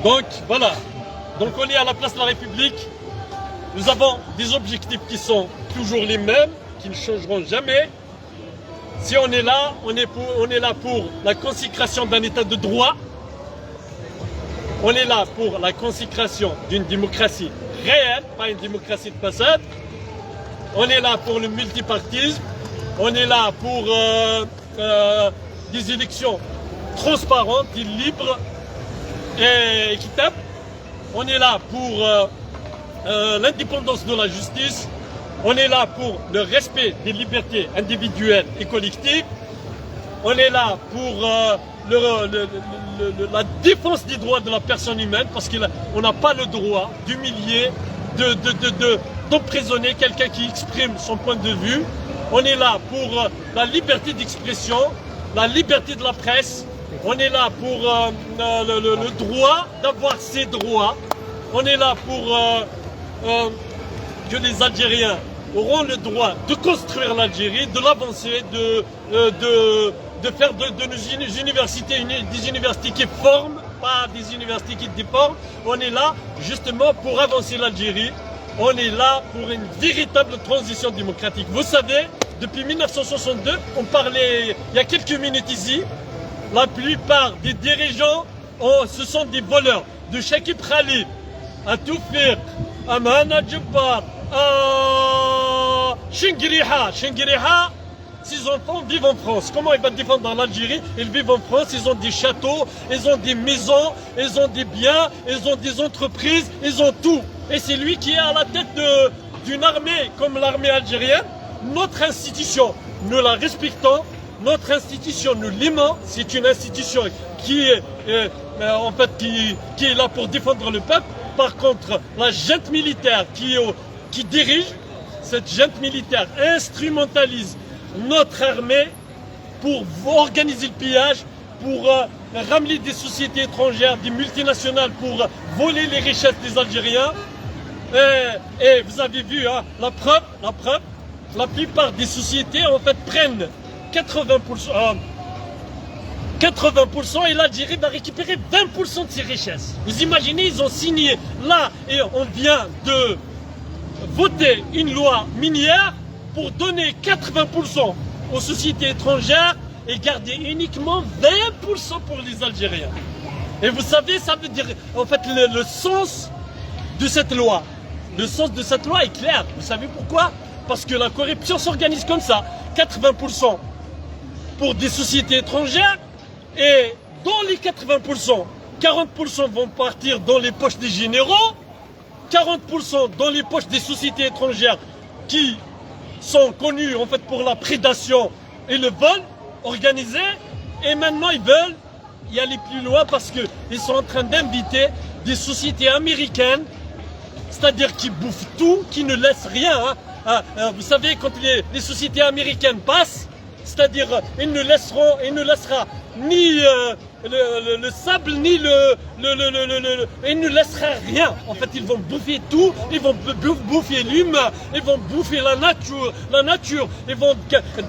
Donc voilà, donc on est à la place de la République. Nous avons des objectifs qui sont toujours les mêmes, qui ne changeront jamais. Si on est là, on est là pour la consécration d'un état de droit. On est là pour la consécration d'une démocratie réelle, pas une démocratie de façade. On est là pour le multipartisme. On est là pour des élections transparentes et libres et équitables. On est là pour l'indépendance de la justice. On est là pour le respect des libertés individuelles et collectives. On est là pour la défense des droits de la personne humaine, parce qu'on n'a pas le droit d'humilier, d'emprisonner quelqu'un qui exprime son point de vue. On est là pour la liberté d'expression, la liberté de la presse. On est là pour le droit d'avoir ses droits. On est là pour que les Algériens auront le droit de construire l'Algérie, de l'avancer, de faire de nos universités des universités qui forment, pas des universités qui déforment. On est là justement pour avancer l'Algérie. On est là pour une véritable transition démocratique. Vous savez, depuis 1962, on parlait il y a quelques minutes ici, la plupart des dirigeants, ce sont des voleurs. De Chakib Khalid à Toufik, à Mahana Djebbar, à Chingiriha. Chingiriha, ses enfants vivent en France. Comment ils vont défendre dans l'Algérie? Ils vivent en France, ils ont des châteaux, ils ont des maisons, ils ont des biens, ils ont des entreprises, ils ont tout. Et c'est lui qui est à la tête d'une armée comme l'armée algérienne. Notre institution, nous la respectons. Notre institution, nous l'aimons. C'est une institution qui est là pour défendre le peuple. Par contre, la junte militaire qui dirige, cette junte militaire instrumentalise notre armée pour organiser le pillage, pour ramener des sociétés étrangères, des multinationales, pour voler les richesses des Algériens. Et vous avez vu, hein, la preuve, la plupart des sociétés en fait prennent 80% et l'Algérie va récupérer 20% de ses richesses. Vous imaginez, ils ont signé là et on vient de voter une loi minière pour donner 80% aux sociétés étrangères et garder uniquement 20% pour les Algériens. Et vous savez, ça veut dire en fait le sens de cette loi. Le sens de cette loi est clair. Vous savez pourquoi? Parce que la corruption s'organise comme ça. 80% pour des sociétés étrangères et dans les 80%, 40% vont partir dans les poches des généraux, 40% dans les poches des sociétés étrangères qui sont connues en fait pour la prédation et le vol organisé. Et maintenant ils veulent y aller plus loin parce qu'ils sont en train d'inviter des sociétés américaines, c'est-à-dire qui bouffent tout, qui ne laissent rien. Vous savez, quand les sociétés américaines passent, c'est-à-dire il ne laissera ni le sable, ni il ne laissera rien. En fait, ils vont bouffer tout, ils vont bouffer l'humain, ils vont bouffer la nature, ils vont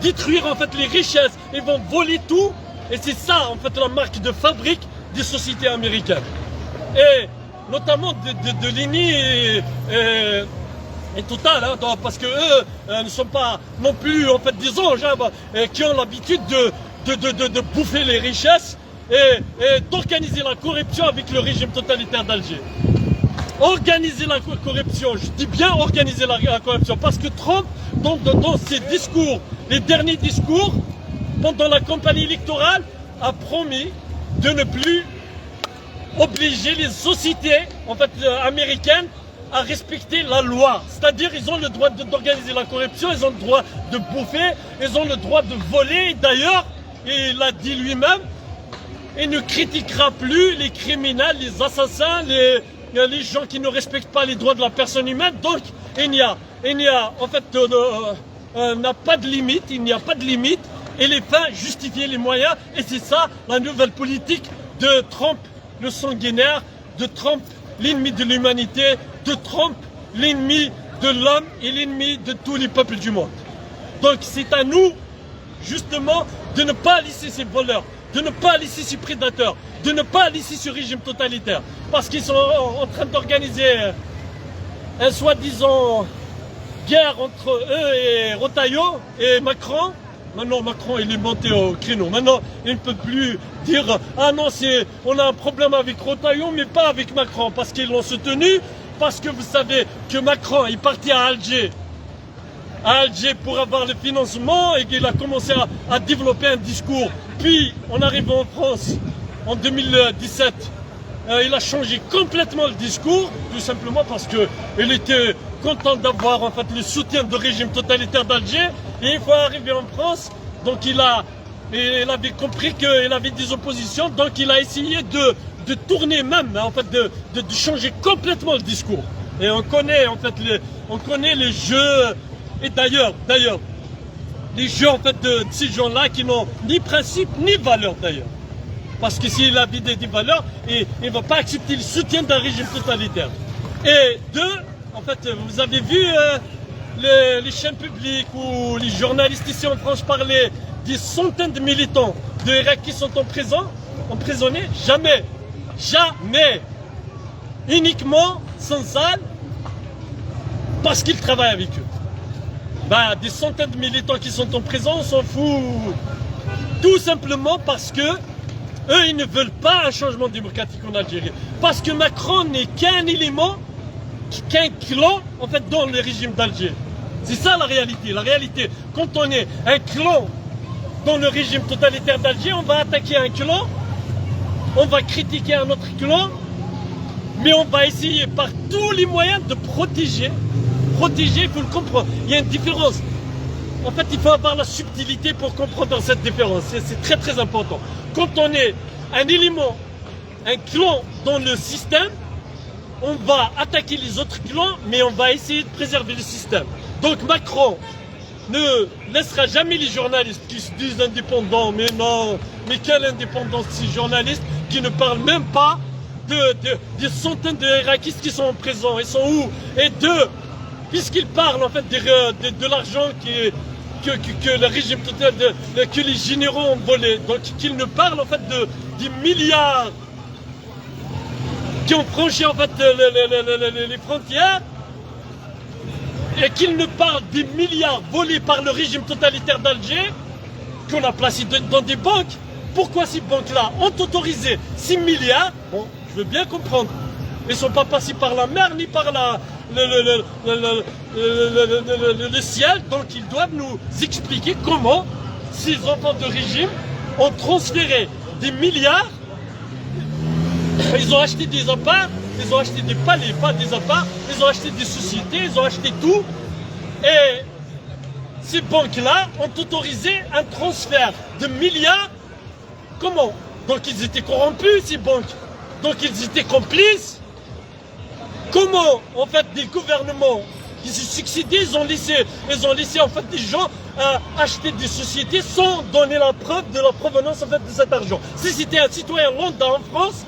détruire en fait les richesses, ils vont voler tout. Et c'est ça en fait la marque de fabrique des sociétés américaines. Et notamment de l'INI et Total, hein, parce que eux ne sont pas non plus en fait des anges qui ont l'habitude de bouffer les richesses et d'organiser la corruption avec le régime totalitaire d'Alger. Organiser la corruption, je dis bien organiser la corruption, parce que Trump, dans ses discours, les derniers discours, pendant la campagne électorale, a promis de ne plus obliger les sociétés en fait, américaines à respecter la loi. C'est-à-dire ils ont le droit d'organiser la corruption, ils ont le droit de bouffer, ils ont le droit de voler. D'ailleurs, il a dit lui-même, il ne critiquera plus les criminels, les assassins, les gens qui ne respectent pas les droits de la personne humaine. Donc il n'y a en fait n'a pas de limite, il n'y a pas de limite. Et les fins justifient les moyens. Et c'est ça la nouvelle politique de Trump, le sanguinaire, de Trump, l'ennemi de l'humanité, de Trump, l'ennemi de l'homme et l'ennemi de tous les peuples du monde. Donc c'est à nous, justement, de ne pas laisser ces voleurs, de ne pas laisser ces prédateurs, de ne pas laisser ce régime totalitaire. Parce qu'ils sont en train d'organiser un soi-disant guerre entre eux et Retailleau et Macron. Maintenant, Macron, il est monté au créneau. Maintenant, il ne peut plus dire « Ah non, on a un problème avec Retailleau, mais pas avec Macron. » Parce qu'ils l'ont soutenu. Parce que vous savez que Macron est parti à Alger pour avoir le financement et qu'il a commencé à développer un discours. Puis, en arrivant en France, en 2017, il a changé complètement le discours, tout simplement parce qu'il était content d'avoir en fait le soutien du régime totalitaire d'Alger. Et une fois arrivé en France, donc il avait compris qu'il avait des oppositions, donc il a essayé de tourner même, en fait, de changer complètement le discours. Et on connaît en fait les jeux, et d'ailleurs, les jeux en fait de ces gens-là qui n'ont ni principe ni valeur d'ailleurs. Parce que s'il a des valeurs, il ne va pas accepter le soutien d'un régime totalitaire. Et deux, en fait, vous avez vu les chaînes publiques ou les journalistes ici en France parler des centaines de militants de Irak qui sont emprisonnés? Jamais. Jamais. Uniquement, sans salle, parce qu'ils travaillent avec eux. Bah, des centaines de militants qui sont en prison, on s'en fout. Tout simplement parce que eux, ils ne veulent pas un changement démocratique en Algérie. Parce que Macron n'est qu'un élément, qu'un clan, en fait, dans le régime d'Alger. C'est ça la réalité. La réalité, quand on est un clan dans le régime totalitaire d'Alger, on va attaquer un clan, on va critiquer un autre clan, mais on va essayer par tous les moyens de protéger. Protéger, il faut le comprendre. Il y a une différence. En fait, il faut avoir la subtilité pour comprendre cette différence. C'est très très important. Quand on est un élément, un clan dans le système, on va attaquer les autres clans, mais on va essayer de préserver le système. Donc Macron ne laissera jamais les journalistes qui se disent indépendants, mais non, mais quelle indépendance ces journalistes qui ne parlent même pas des centaines d'Irakistes qui sont en prison. Ils sont où? Et deux, puisqu'ils parlent en fait de l'argent que le régime total, que les généraux ont volé, donc qu'ils ne parlent en fait des milliards qui ont franchi en fait les frontières, et qu'ils ne parlent des milliards volés par le régime totalitaire d'Alger, qu'on a placés dans des banques. Pourquoi ces banques-là ont autorisé 6 milliards? Bon, je veux bien comprendre. Ils ne sont pas passés par la mer ni par le ciel, donc ils doivent nous expliquer comment ces enfants de régime ont transféré des milliards. Ils ont acheté des apparts, ils ont acheté des palais, pas des apparts, ils ont acheté des sociétés, ils ont acheté tout. Et ces banques-là ont autorisé un transfert de milliards. Comment? Donc ils étaient corrompus, ces banques. Donc ils étaient complices. Comment, en fait, des gouvernements qui se succédaient, ils ont laissé en fait des gens acheter des sociétés sans donner la preuve de la provenance en fait de cet argent. Si c'était un citoyen lambda en France,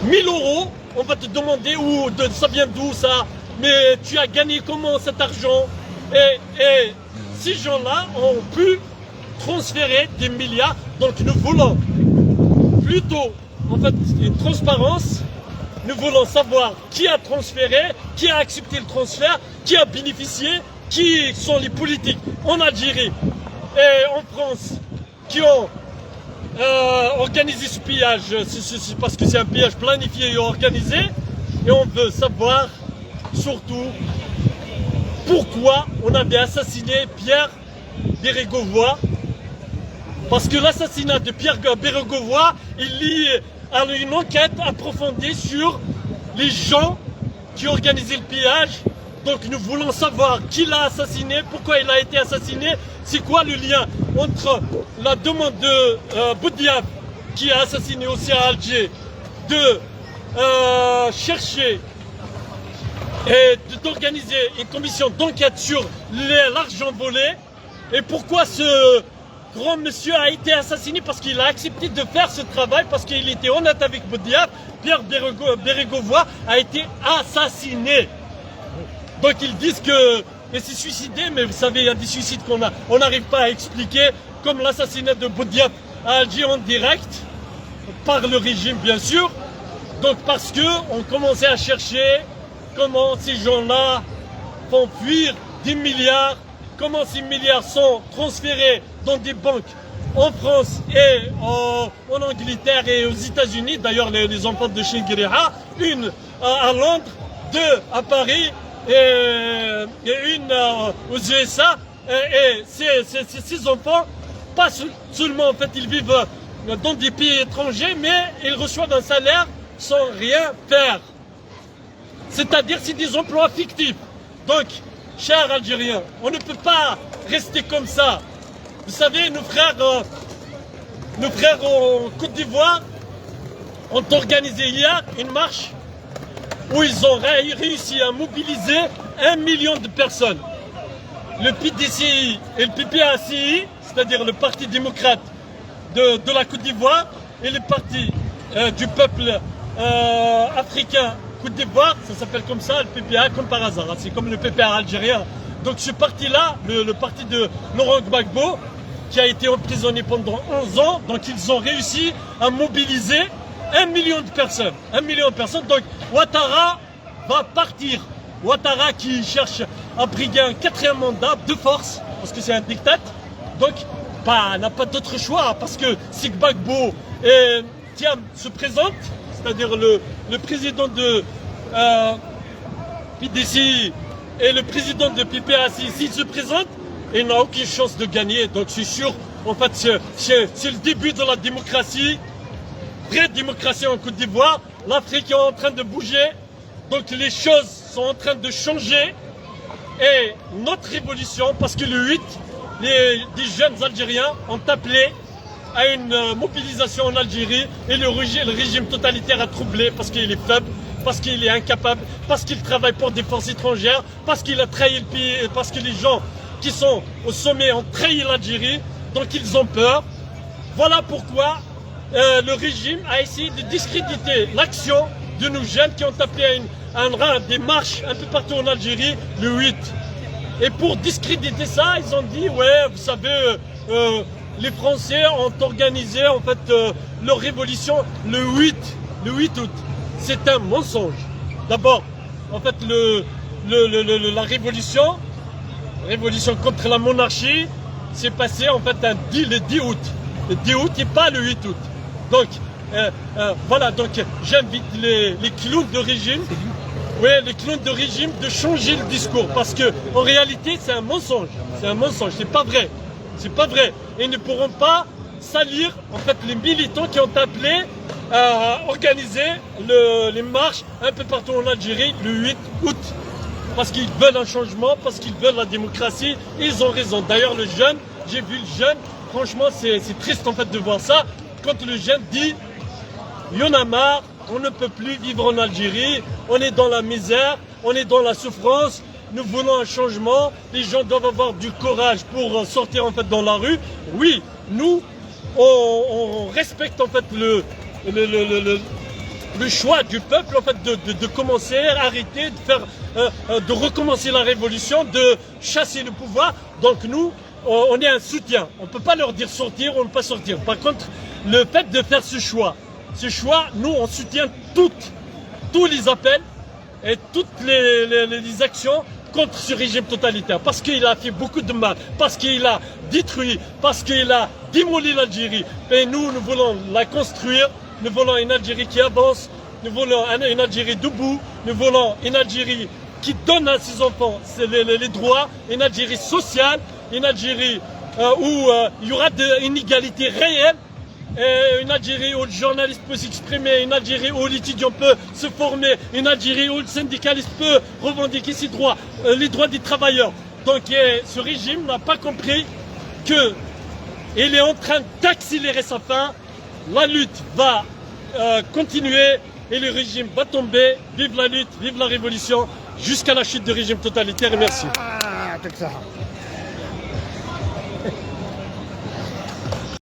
1000 €, on va te demander ça vient d'où ça, mais tu as gagné comment cet argent? Et ces gens-là ont pu transférer des milliards. Donc nous voulons plutôt en fait une transparence. Nous voulons savoir qui a transféré, qui a accepté le transfert, qui a bénéficié, qui sont les politiques en Algérie et en France qui ont organisé ce pillage, parce que c'est un pillage planifié et organisé. Et on veut savoir surtout pourquoi on avait assassiné Pierre Bérégovoy. Parce que l'assassinat de Pierre Bérégovoy est lié à une enquête approfondie sur les gens qui organisaient le pillage. Donc nous voulons savoir qui l'a assassiné, pourquoi il a été assassiné, c'est quoi le lien entre la demande de Boudiaf, qui a assassiné aussi à Alger, de chercher et d'organiser une commission d'enquête sur l'argent volé, et pourquoi ce grand monsieur a été assassiné, parce qu'il a accepté de faire ce travail, parce qu'il était honnête avec Boudiaf. Pierre Bérégovoy a été assassiné. Donc ils disent qu'il s'est suicidé, mais vous savez, il y a des suicides on n'arrive pas à expliquer, comme l'assassinat de Boudiaf à Alger en direct. par le régime bien sûr. Donc parce qu'on commençait à chercher comment ces gens-là font fuir 10 milliards, comment ces milliards sont transférés dans des banques en France et en Angleterre et aux États-Unis. D'ailleurs, les enfants de Shingiriha, une à Londres, deux à Paris et une aux USA. Et ces enfants, pas seulement en fait, ils vivent dans des pays étrangers, mais ils reçoivent un salaire sans rien faire. C'est-à-dire, c'est des emplois fictifs. Donc, chers Algériens, on ne peut pas rester comme ça. Vous savez, nos frères en Côte d'Ivoire ont organisé hier une marche où ils ont réussi à mobiliser 1 million de personnes. Le PDCI et le PPACI, c'est-à-dire le Parti démocrate de la Côte d'Ivoire et le Parti du peuple africain Côte d'Ivoire, ça s'appelle comme ça, le PPA, comme par hasard. C'est comme le PPA algérien. Donc ce parti-là, le parti de Laurent Gbagbo, qui a été emprisonné pendant 11 ans, donc ils ont réussi à mobiliser 1 million de personnes. 1 million de personnes. Donc Ouattara va partir. Ouattara qui cherche à briguer un 4e mandat de force, parce que c'est un diktat. Donc, n'a pas d'autre choix, parce que si Gbagbo et Thiam se présentent, c'est-à-dire le président de PDCI et le président de PPACI, s'ils se présentent, il n'a aucune chance de gagner. Donc c'est sûr, en fait, c'est le début de la démocratie, vraie démocratie en Côte d'Ivoire. L'Afrique est en train de bouger, donc les choses sont en train de changer. Et notre révolution, parce que le 8, des jeunes Algériens ont appelé à une mobilisation en Algérie et le régime totalitaire a troublé parce qu'il est faible, parce qu'il est incapable, parce qu'il travaille pour des forces étrangères, parce qu'il a trahi le pays, parce que les gens qui sont au sommet ont trahi l'Algérie, donc ils ont peur. Voilà pourquoi le régime a essayé de discréditer l'action de nos jeunes qui ont appelé à des marches un peu partout en Algérie le 8. Et pour discréditer ça, ils ont dit, ouais, vous savez, les Français ont organisé en fait leur révolution le 8 août. C'est un mensonge. D'abord, en fait, la révolution contre la monarchie s'est passée en fait le 10 août. Le 10 août et pas le 8 août. Donc, voilà, donc j'invite les clowns de régime, les clowns de régime de changer le discours. Parce que en réalité, c'est un mensonge. C'est un mensonge, c'est pas vrai. C'est pas vrai. Et ils ne pourront pas salir en fait les militants qui ont appelé à organiser les marches un peu partout en Algérie le 8 août. Parce qu'ils veulent un changement, parce qu'ils veulent la démocratie. Ils ont raison. D'ailleurs, le jeune, j'ai vu le jeune, franchement, c'est triste en fait de voir ça. Quand le jeune dit, il y en a marre, on ne peut plus vivre en Algérie, on est dans la misère, on est dans la souffrance. Nous voulons un changement, les gens doivent avoir du courage pour sortir en fait dans la rue. Oui, nous, on respecte en fait le choix du peuple en fait de commencer, arrêter, de recommencer la révolution, de chasser le pouvoir. Donc nous, on est un soutien. On ne peut pas leur dire sortir, on ne peut pas sortir. Par contre, le fait de faire ce choix, nous on soutient tous les appels et toutes les actions contre ce régime totalitaire, parce qu'il a fait beaucoup de mal, parce qu'il a détruit, parce qu'il a démoli l'Algérie. Et nous voulons la construire, nous voulons une Algérie qui avance, nous voulons une Algérie debout, nous voulons une Algérie qui donne à ses enfants les droits, une Algérie sociale, une Algérie où il y aura une égalité réelle, une Algérie où le journaliste peut s'exprimer, une Algérie où l'étudiant peut se former, une Algérie où le syndicaliste peut revendiquer ses droits, les droits des travailleurs. Donc ce régime n'a pas compris qu'il est en train d'accélérer sa fin. La lutte va continuer et le régime va tomber. Vive la lutte, vive la révolution, jusqu'à la chute du régime totalitaire. Et merci.